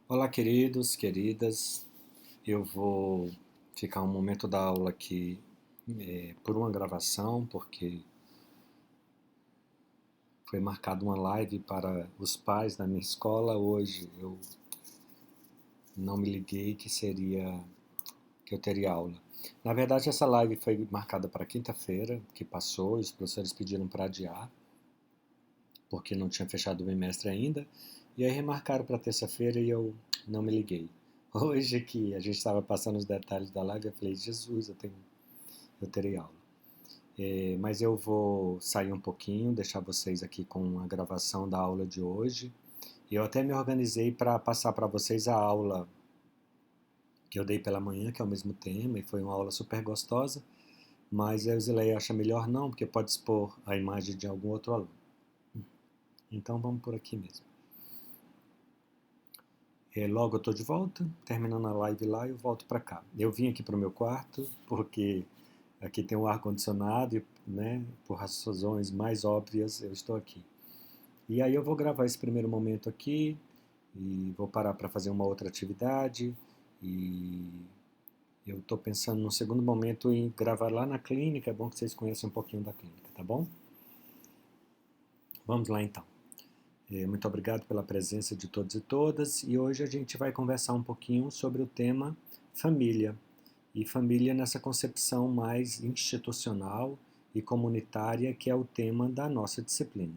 Olá, queridos, queridas. Eu vou ficar um momento da aula aqui por uma gravação, porque foi marcada uma live para os pais da minha escola hoje. Eu não me liguei que eu teria aula. Na verdade, essa live foi marcada para quinta-feira, que passou, e os professores pediram para adiar, porque não tinha fechado o bimestre ainda, e aí remarcaram para terça-feira e eu não me liguei. Hoje que a gente estava passando os detalhes da live, eu falei, Jesus, eu terei aula. Mas eu vou sair um pouquinho, deixar vocês aqui com a gravação da aula de hoje. E eu até me organizei para passar para vocês a aula que eu dei pela manhã, que é o mesmo tema, e foi uma aula super gostosa, mas a Zileia acha melhor não, porque pode expor a imagem de algum outro aluno. Então vamos por aqui mesmo. Logo eu estou de volta, terminando a live lá, eu volto para cá. Eu vim aqui para o meu quarto, porque aqui tem um ar-condicionado e, né, por razões mais óbvias, eu estou aqui. E aí eu vou gravar esse primeiro momento aqui e vou parar para fazer uma outra atividade e eu estou pensando no segundo momento em gravar lá na clínica, é bom que vocês conheçam um pouquinho da clínica, tá bom? Vamos lá então. Muito obrigado pela presença de todos e todas e hoje a gente vai conversar um pouquinho sobre o tema família e família nessa concepção mais institucional e comunitária que é o tema da nossa disciplina.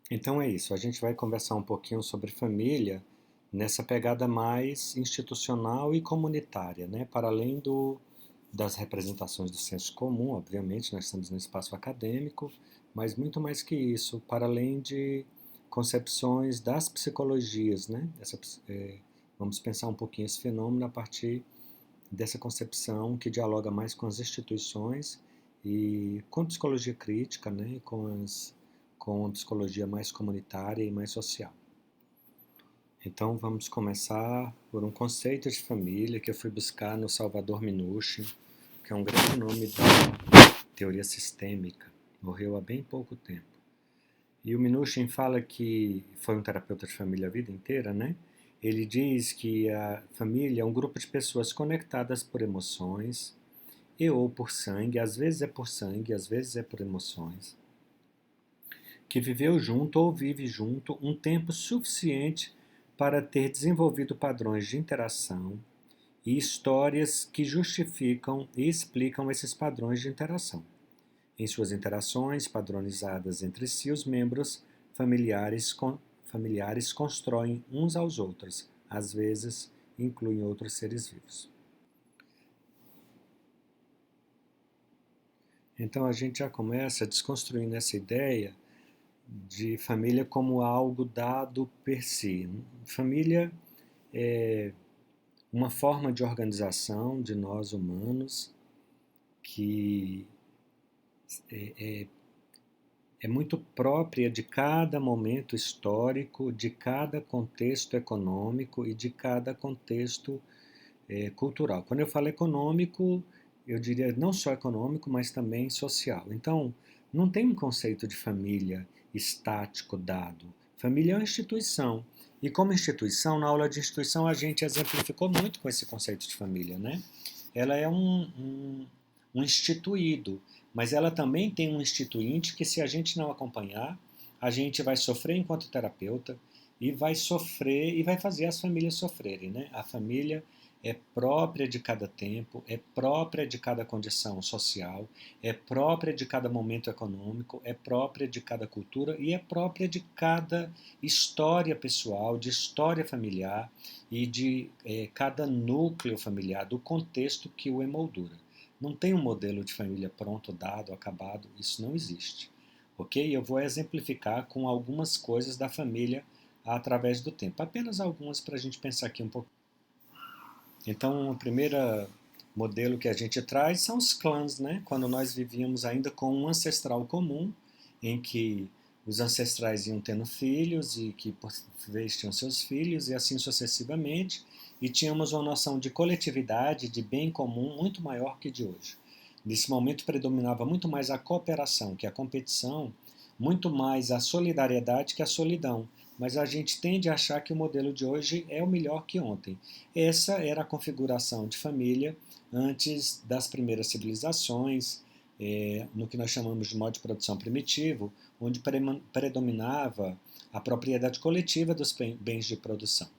Então é isso, a gente vai conversar um pouquinho sobre família nessa pegada mais institucional e comunitária, né? Para além das representações do senso comum, obviamente, nós estamos no espaço acadêmico, mas muito mais que isso, para além de concepções das psicologias, né? Vamos pensar um pouquinho esse fenômeno a partir dessa concepção que dialoga mais com as instituições e com a psicologia crítica, né, com a psicologia mais comunitária e mais social. Então vamos começar por um conceito de família que eu fui buscar no Salvador Minuchin, que é um grande nome da teoria sistêmica, morreu há bem pouco tempo. E o Minuchin fala que foi um terapeuta de família a vida inteira, né? Ele diz que a família é um grupo de pessoas conectadas por emoções e ou por sangue, às vezes é por sangue, às vezes é por emoções, que viveu junto ou vive junto um tempo suficiente para ter desenvolvido padrões de interação e histórias que justificam e explicam esses padrões de interação. Em suas interações padronizadas entre si, os membros familiares constroem uns aos outros, às vezes incluem outros seres vivos. Então a gente já começa desconstruindo essa ideia de família como algo dado per si. Família é uma forma de organização de nós humanos que é muito própria de cada momento histórico, de cada contexto econômico e de cada contexto cultural. Quando eu falo econômico, eu diria não só econômico, mas também social. Então, não tem um conceito de família estático dado. Família é uma instituição. E como instituição, na aula de instituição, a gente exemplificou muito com esse conceito de família, né? Ela é um instituído, mas ela também tem um instituinte que, se a gente não acompanhar, a gente vai sofrer enquanto terapeuta e vai sofrer e vai fazer as famílias sofrerem, né? A família é própria de cada tempo, é própria de cada condição social, é própria de cada momento econômico, é própria de cada cultura e é própria de cada história pessoal, de história familiar e de cada núcleo familiar, do contexto que o emoldura. Não tem um modelo de família pronto, dado, acabado, isso não existe. Ok? Eu vou exemplificar com algumas coisas da família através do tempo. Apenas algumas para a gente pensar aqui um pouco. Então, o primeiro modelo que a gente traz são os clãs, né? Quando nós vivíamos ainda com um ancestral comum, em que os ancestrais iam tendo filhos e que por vez tinham seus filhos e assim sucessivamente, e tínhamos uma noção de coletividade, de bem comum muito maior que de hoje. Nesse momento predominava muito mais a cooperação que a competição, muito mais a solidariedade que a solidão. mas a gente tende a achar que o modelo de hoje é o melhor que ontem. Essa era a configuração de família antes das primeiras civilizações, no que nós chamamos de modo de produção primitivo, onde predominava a propriedade coletiva dos bens de produção.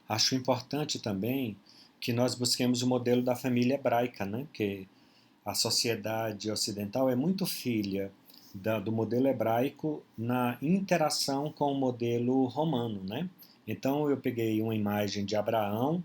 Acho importante também que nós busquemos o modelo da família hebraica, né? Que a sociedade ocidental é muito filha do modelo hebraico na interação com o modelo romano, né? Então eu peguei uma imagem de Abraão,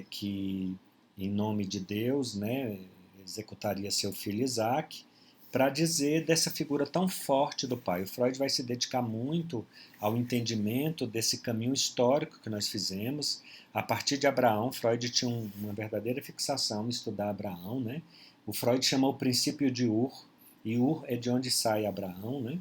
que em nome de Deus, né, executaria seu filho Isaac, para dizer dessa figura tão forte do pai. O Freud vai se dedicar muito ao entendimento desse caminho histórico que nós fizemos. A partir de Abraão, Freud tinha uma verdadeira fixação em estudar Abraão, né? O Freud chama o princípio de Ur, e Ur é de onde sai Abraão, né?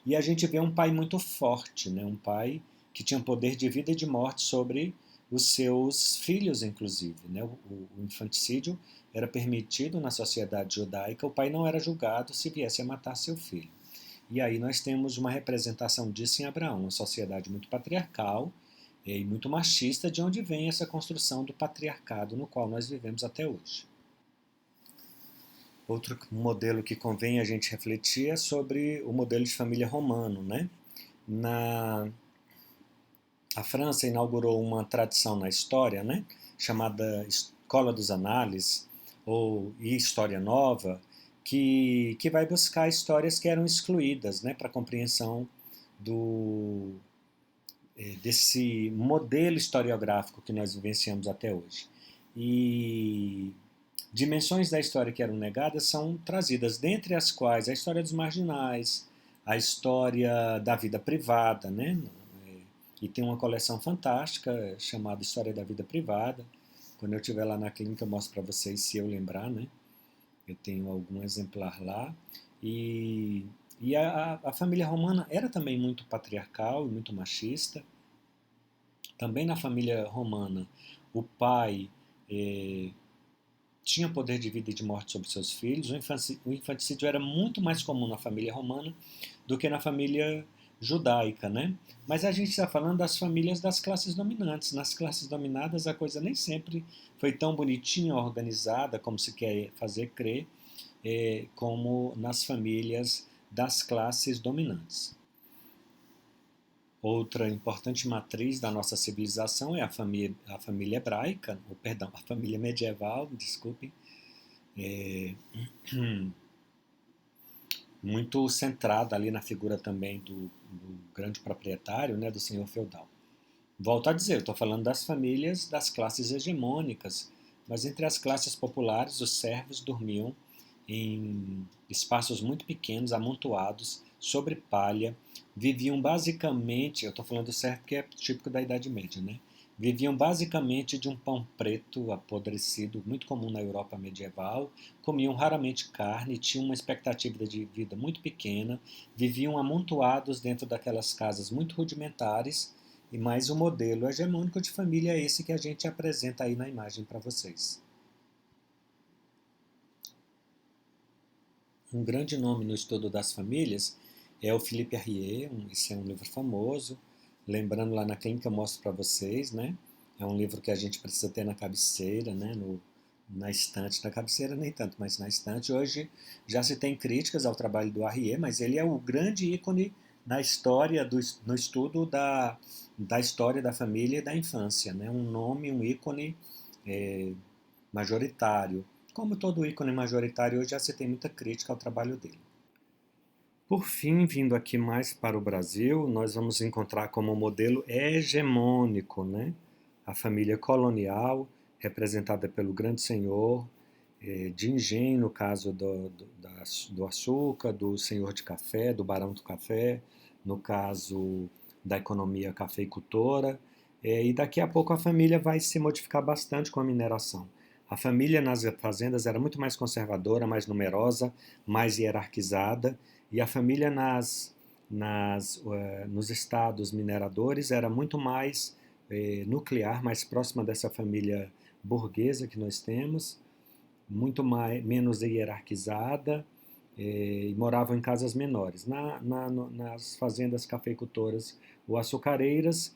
E a gente vê um pai muito forte, né? Um pai que tinha poder de vida e de morte sobre os seus filhos, inclusive, né? O infanticídio era permitido na sociedade judaica, o pai não era julgado se viesse a matar seu filho. E aí nós temos uma representação disso em Abraão, uma sociedade muito patriarcal e muito machista, de onde vem essa construção do patriarcado no qual nós vivemos até hoje. Outro modelo que convém a gente refletir é sobre o modelo de família romano, né? A França inaugurou uma tradição na história, né? Chamada Escola dos Análises, ou História Nova, que vai buscar histórias que eram excluídas, né? Para a compreensão desse modelo historiográfico que nós vivenciamos até hoje. E dimensões da história que eram negadas são trazidas, dentre as quais a história dos marginais, a história da vida privada, né? E tem uma coleção fantástica chamada História da Vida Privada. Quando eu estiver lá na clínica eu mostro para vocês, se eu lembrar, né? Eu tenho algum exemplar lá. E a família romana era também muito patriarcal e muito machista. Também na família romana, o pai tinha poder de vida e de morte sobre seus filhos. O infanticídio era muito mais comum na família romana do que na família judaica, né? Mas a gente está falando das famílias das classes dominantes. Nas classes dominadas a coisa nem sempre foi tão bonitinha, organizada, como se quer fazer crer, como nas famílias das classes dominantes. Outra importante matriz da nossa civilização é a família hebraica, ou perdão, a família medieval, desculpem, muito centrada ali na figura também do grande proprietário, né, do senhor feudal. Volto a dizer, eu estou falando das famílias das classes hegemônicas, mas entre as classes populares os servos dormiam em espaços muito pequenos, amontoados, sobre palha, viviam basicamente, eu estou falando do servo que é típico da Idade Média, né? Viviam basicamente de um pão preto apodrecido, muito comum na Europa medieval, comiam raramente carne, tinham uma expectativa de vida muito pequena, viviam amontoados dentro daquelas casas muito rudimentares, e mais o modelo hegemônico de família é esse que a gente apresenta aí na imagem para vocês. Um grande nome no estudo das famílias é o Philippe Arrier, esse é um livro famoso. Lembrando, lá na clínica eu mostro para vocês, né? É um livro que a gente precisa ter na cabeceira, né? Na estante, na cabeceira nem tanto, mas na estante. Hoje já se tem críticas ao trabalho do Arrier, mas ele é o grande ícone na história, no estudo da história da família e da infância, né? Um nome, um ícone majoritário. Como todo ícone majoritário, hoje já se tem muita crítica ao trabalho dele. Por fim, vindo aqui mais para o Brasil, nós vamos encontrar como modelo hegemônico, né? A família colonial, representada pelo grande senhor de engenho, no caso do açúcar, do senhor de café, do barão do café, no caso da economia cafeicultora, e daqui a pouco a família vai se modificar bastante com a mineração. A família nas fazendas era muito mais conservadora, mais numerosa, mais hierarquizada, e a família nos estados mineradores era muito mais nuclear, mais próxima dessa família burguesa que nós temos, muito menos hierarquizada, e moravam em casas menores. Nas fazendas cafeicultoras ou açucareiras,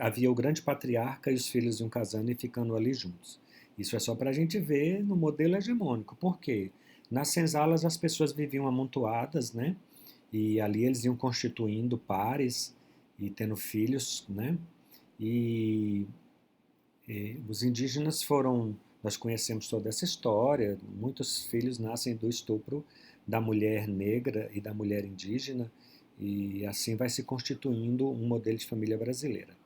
havia o grande patriarca e os filhos iam casando e ficando ali juntos. Isso é só para a gente ver no modelo hegemônico. Por quê? Nas senzalas as pessoas viviam amontoadas, né? E ali eles iam constituindo pares e tendo filhos, né? E os indígenas foram, nós conhecemos toda essa história, muitos filhos nascem do estupro da mulher negra e da mulher indígena, e assim vai se constituindo um modelo de família brasileira.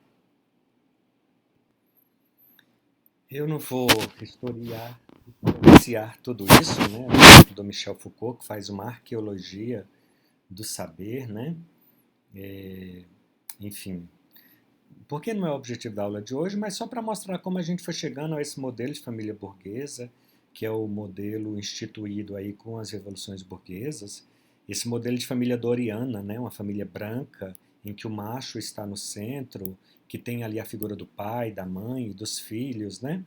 Eu não vou historiar tudo isso, né? Do Michel Foucault, que faz uma arqueologia do saber, né? Enfim, porque não é o objetivo da aula de hoje, mas só para mostrar como a gente foi chegando a esse modelo de família burguesa, que é o modelo instituído aí com as revoluções burguesas, esse modelo de família doriana, né, uma família branca, em que o macho está no centro, que tem ali a figura do pai, da mãe e dos filhos, né?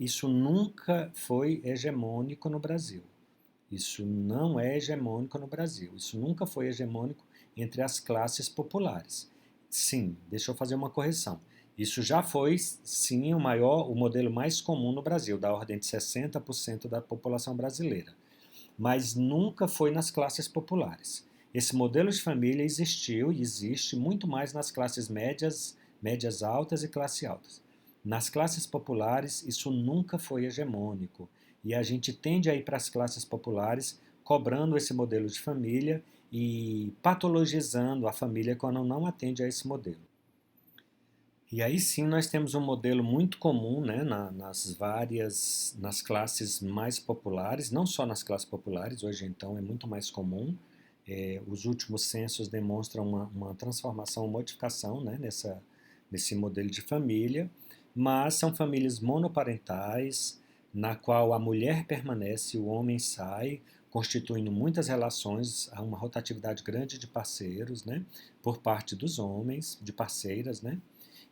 Isso nunca foi hegemônico no Brasil. Isso não é hegemônico no Brasil. Isso nunca foi hegemônico entre as classes populares. Sim, deixa eu fazer uma correção. Isso já foi, sim, o modelo mais comum no Brasil, da ordem de 60% da população brasileira. Mas nunca foi nas classes populares. Esse modelo de família existiu e existe muito mais nas classes médias, médias altas e classe altas. Nas classes populares, isso nunca foi hegemônico. E a gente tende a ir para as classes populares cobrando esse modelo de família e patologizando a família quando não atende a esse modelo. E aí sim nós temos um modelo muito comum, né, nas classes mais populares, não só nas classes populares, hoje então é muito mais comum. Os últimos censos demonstram uma transformação, uma modificação, né, nesse modelo de família, mas são famílias monoparentais, na qual a mulher permanece, o homem sai, constituindo muitas relações, há uma rotatividade grande de parceiros, né, por parte dos homens, de parceiras, né,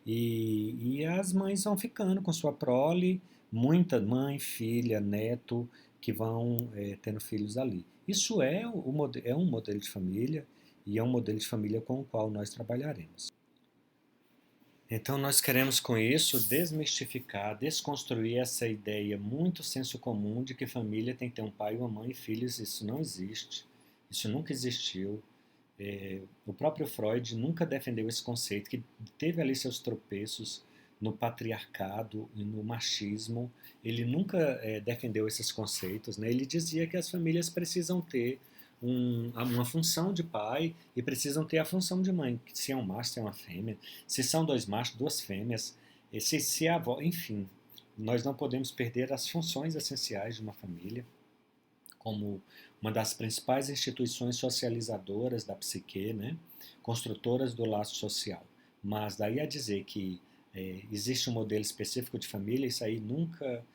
e as mães vão ficando com sua prole, muita mãe, filha, neto, que vão tendo filhos ali. Isso é um modelo de família e é um modelo de família com o qual nós trabalharemos. Então nós queremos com isso desmistificar, desconstruir essa ideia muito senso comum de que família tem que ter um pai, uma mãe e filhos. Isso não existe, isso nunca existiu. O próprio Freud nunca defendeu esse conceito, que teve ali seus tropeços no patriarcado e no machismo. Ele nunca defendeu esses conceitos, né? Ele dizia que as famílias precisam ter uma função de pai e precisam ter a função de mãe, se é um macho, se é uma fêmea, se são dois machos, duas fêmeas, se é avó, enfim. Nós não podemos perder as funções essenciais de uma família como uma das principais instituições socializadoras da psique, né? Construtoras do laço social. Mas daí a dizer que existe um modelo específico de família, isso aí nunca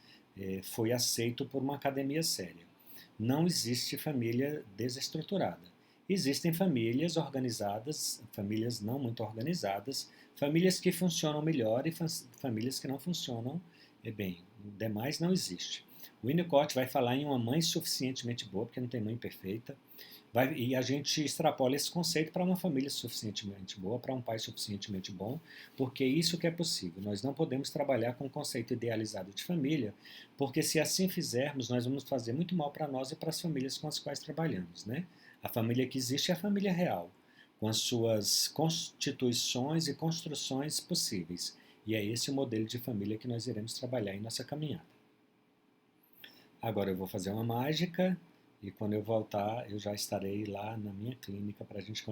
foi aceito por uma academia séria. Não existe família desestruturada. Existem famílias organizadas, famílias não muito organizadas, famílias que funcionam melhor e famílias que não funcionam bem. O demais não existe. O Winnicott vai falar em uma mãe suficientemente boa, porque não tem mãe perfeita, e a gente extrapola esse conceito para uma família suficientemente boa, para um pai suficientemente bom, porque isso que é possível. Nós não podemos trabalhar com o conceito idealizado de família, porque se assim fizermos, nós vamos fazer muito mal para nós e para as famílias com as quais trabalhamos, né? A família que existe é a família real, com as suas constituições e construções possíveis. E é esse o modelo de família que nós iremos trabalhar em nossa caminhada. Agora eu vou fazer uma mágica e quando eu voltar eu já estarei lá na minha clínica para a gente continuar.